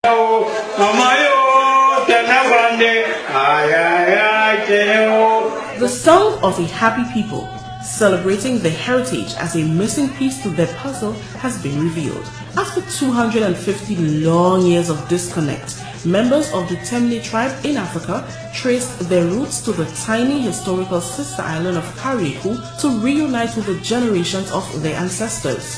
The song of a happy people, celebrating their heritage as a missing piece to their puzzle, has been revealed. After 250 long years of disconnect, members of the Temne tribe in Africa traced their roots to the tiny historical sister island of Cariacou to reunite with the generations of their ancestors.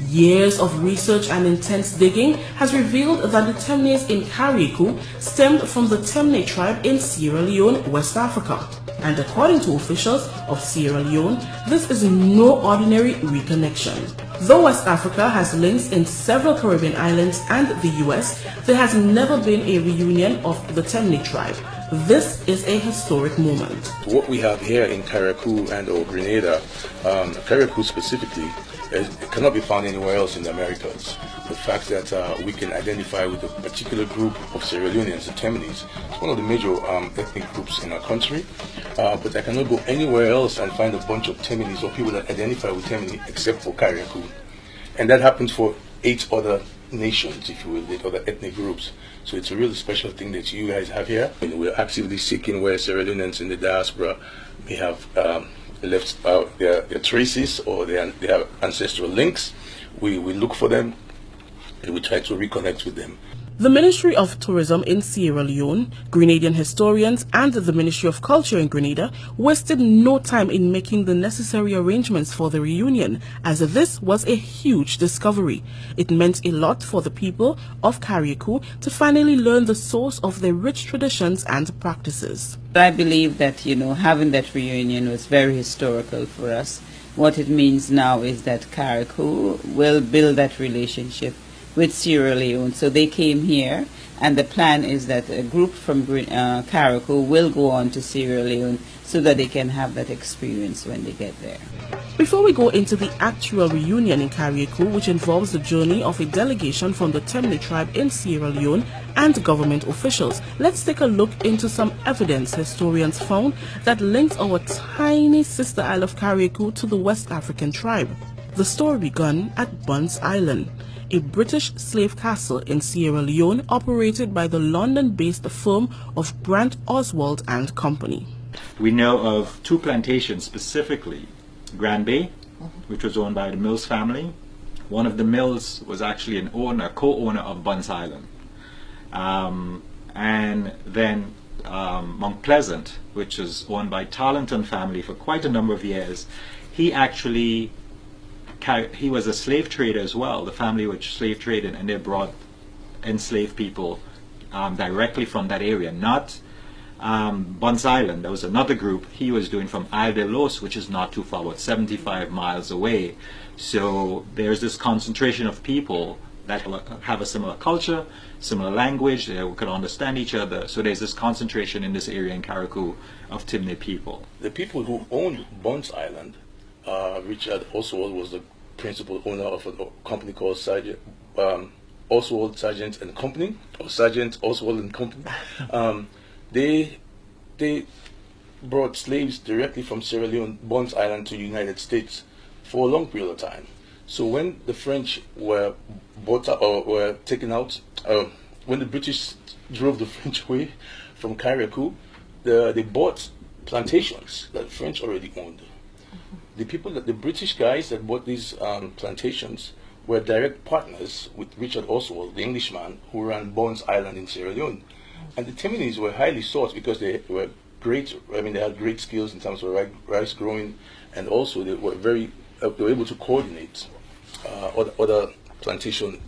Years of research and intense digging has revealed that the Temnes in Cariacou stemmed from the Temne tribe in Sierra Leone, West Africa. And according to officials of Sierra Leone, this is no ordinary reconnection. Though West Africa has links in several Caribbean islands and the US, there has never been a reunion of the Temne tribe. This is a historic moment. What we have here in Cariacou and or Grenada, Cariacou specifically, it cannot be found anywhere else in the Americas. The fact that we can identify with a particular group of Sierra Leoneans, the Temnes, it's one of the major ethnic groups in our country, but I cannot go anywhere else and find a bunch of Temnes or people that identify with Temne except for Cariacou. And that happens for 8 other nations, if you will, 8 other ethnic groups. So it's a really special thing that you guys have here. And we're actively seeking where Sierra Leoneans in the diaspora may have left their traces or their ancestral links. We look for them and we try to reconnect with them. The Ministry of Tourism in Sierra Leone, Grenadian historians and the Ministry of Culture in Grenada wasted no time in making the necessary arrangements for the reunion, as this was a huge discovery. It meant a lot for the people of Cariacou to finally learn the source of their rich traditions and practices. I believe that, having that reunion was very historical for us. What it means now is that Cariacou will build that relationship with Sierra Leone. So they came here, and the plan is that a group from Cariacou will go on to Sierra Leone so that they can have that experience when they get there. Before we go into the actual reunion in Cariacou, which involves the journey of a delegation from the Temne tribe in Sierra Leone and government officials, let's take a look into some evidence historians found that links our tiny sister isle of Cariacou to the West African tribe. The story began at Bunce Island, a British slave castle in Sierra Leone operated by the London-based firm of Brant Oswald and Company. We know of 2 plantations specifically, Grand Bay, which was owned by the Mills family. One of the Mills was actually a co-owner of Bunce Island. And then Mount Pleasant, which is owned by Tarleton family for quite a number of years. He was a slave trader as well. The family which slave traded, and they brought enslaved people directly from that area, not Bunce Island. There was another group he was doing from Isle de Los, which is not too far, about 75 miles away. So there's this concentration of people that have a similar culture, similar language, they could understand each other. So there's this concentration in this area in Cariacou of Temne people. The people who owned Bunce Island, Richard Oswald was the principal owner of a company called Oswald Sargent and Company, or Sargent Oswald and Company. They brought slaves directly from Sierra Leone, Bunce Island, to the United States for a long period of time. So when the French were bought out, or were taken out, when the British drove the French away from Cariacou, they bought plantations that the French already owned. The British guys that bought these plantations were direct partners with Richard Oswald, the Englishman who ran Bunce Island in Sierra Leone. And the Temnes were highly sought because they were great. I mean, they had great skills in terms of rice growing, and also they were able to coordinate other plantation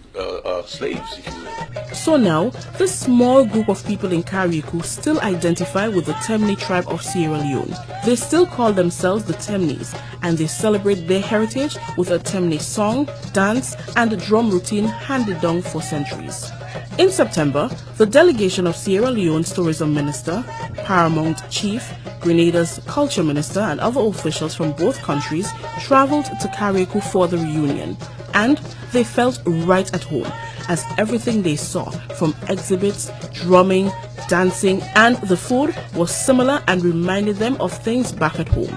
slaves, if you will. So now, this small group of people in Cariacou still identify with the Temne tribe of Sierra Leone. They still call themselves the Temnes, and they celebrate their heritage with a Temne song, dance, and drum routine handed down for centuries. In September, the delegation of Sierra Leone's tourism minister, Paramount Chief, Grenada's culture minister, and other officials from both countries traveled to Cariacou for the reunion. And they felt right at home, as everything they saw, from exhibits, drumming, dancing, and the food, was similar and reminded them of things back at home.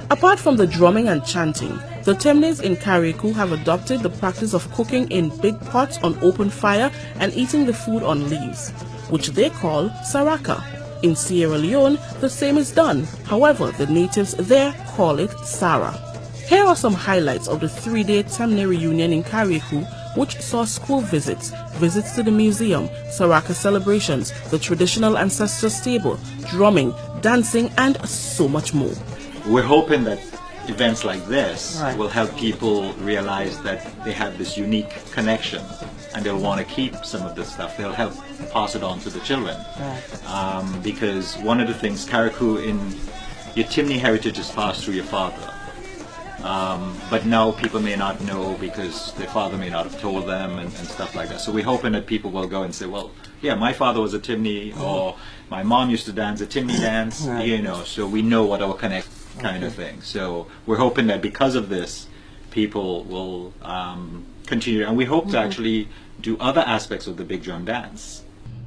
Apart from the drumming and chanting, The Temnes in cariacou have adopted the practice of cooking in big pots on open fire and eating the food on leaves, which they call saraka. In Sierra Leone, the same is done. However, the natives there call it Sara. Here are some highlights of the 3-day Temne reunion in cariacou, which saw school visits, visits to the museum, Saraka celebrations, the traditional ancestor stable, drumming, dancing, and so much more. We're hoping that events like this will help people realize that they have this unique connection and they'll want to keep some of this stuff. They'll help pass it on to the children. Because one of the things, cariacou in your Timni heritage is passed through your father. But now people may not know because their father may not have told them and stuff like that. So we're hoping that people will go and say, well, yeah, my father was a Timni, or my mom used to dance a Timni dance, you know, so we know what our connect kind of thing. So we're hoping that because of this, people will continue, and we hope to actually do other aspects of the big drum dance.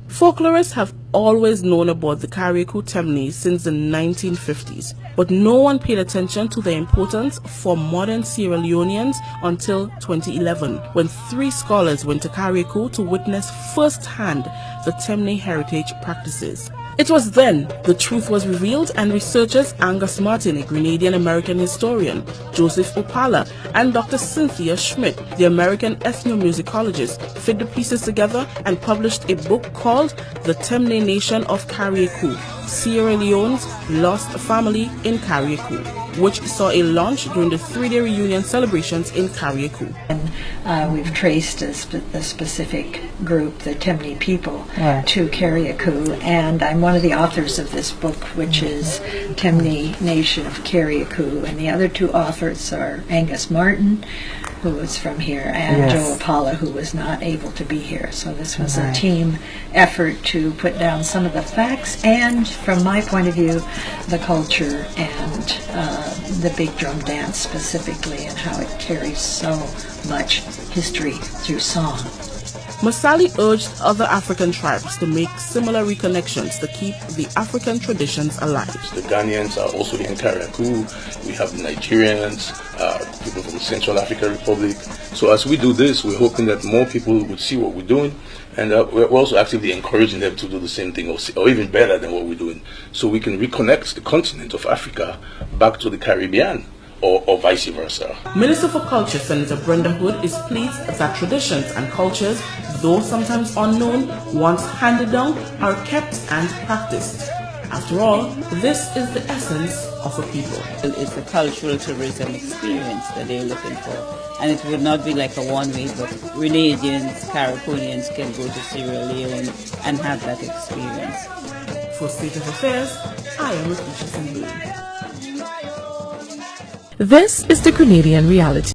Folklorists have always known about the cariacou Temnes since the 1950s, but no one paid attention to their importance for modern Sierra Leoneans until 2011, when 3 scholars went to cariacou to witness firsthand the Temne heritage practices. It was then the truth was revealed, and researchers Angus Martin, a Grenadian-American historian, Joseph Opala, and Dr. Cynthia Schmidt, the American ethnomusicologist, fit the pieces together and published a book called The Temne Nation of Cariacou, Sierra Leone's Lost Family in Cariacou, which saw a launch during the 3-day reunion celebrations in Cariacou. We've traced a specific group, the Temne people, to Cariacou, and I'm one of the authors of this book, which is Temne Nation of Cariacou, and the other 2 authors are Angus Martin, who was from here, and Joe Opala, who was not able to be here. So this was a team effort to put down some of the facts and, from my point of view, the culture and the big drum dance specifically, and how it carries so much history through song. Masali urged other African tribes to make similar reconnections to keep the African traditions alive. The Ghanaians are also in cariacou. We have the Nigerians, people from the Central African Republic. So as we do this, we're hoping that more people would see what we're doing, and we're also actively encouraging them to do the same thing, or even better than what we're doing, so we can reconnect the continent of Africa back to the Caribbean. Or vice versa. Minister for Culture, Senator Brenda Hood, is pleased that traditions and cultures, though sometimes unknown, once handed down, are kept and practiced. After all, this is the essence of a people. It's a cultural tourism experience that they're looking for. And it will not be like a one-way, but Grenadians, Cariconians can go to Sierra Leone and have that experience. For State of Affairs, I am Rikisha Sambuli. This is the Grenadian reality.